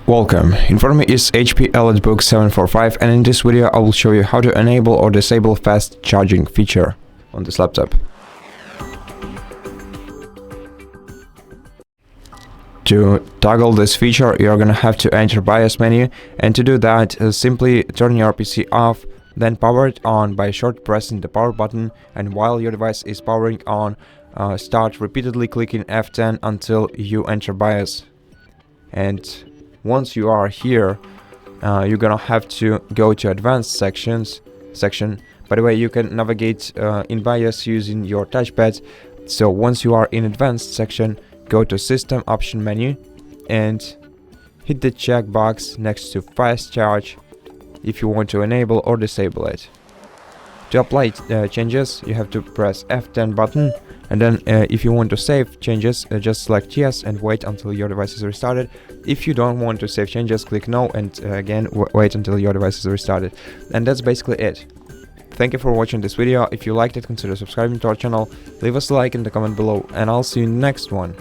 Welcome, in front of me is HP EliteBook 745, and in this video I will show you how to enable or disable fast charging feature on this laptop. To toggle this feature, you're gonna have to enter BIOS menu, and to do that, simply turn your PC off, then power it on by short pressing the power button, and while your device is powering on, start repeatedly clicking F10 until you enter BIOS. And once you are here, you're gonna have to go to advanced section. By the way, you can navigate in BIOS using your touchpad. So once you are in advanced section, go to system option menu and hit the checkbox next to fast charge if you want to enable or disable it. To apply changes, you have to press F10 button, and then if you want to save changes, just select yes and wait until your device is restarted. If you don't want to save changes, click no and again wait until your device is restarted. And that's basically it. Thank you for watching this video. If you liked it, consider subscribing to our channel, leave us a like in the comment below, and I'll see you in the next one.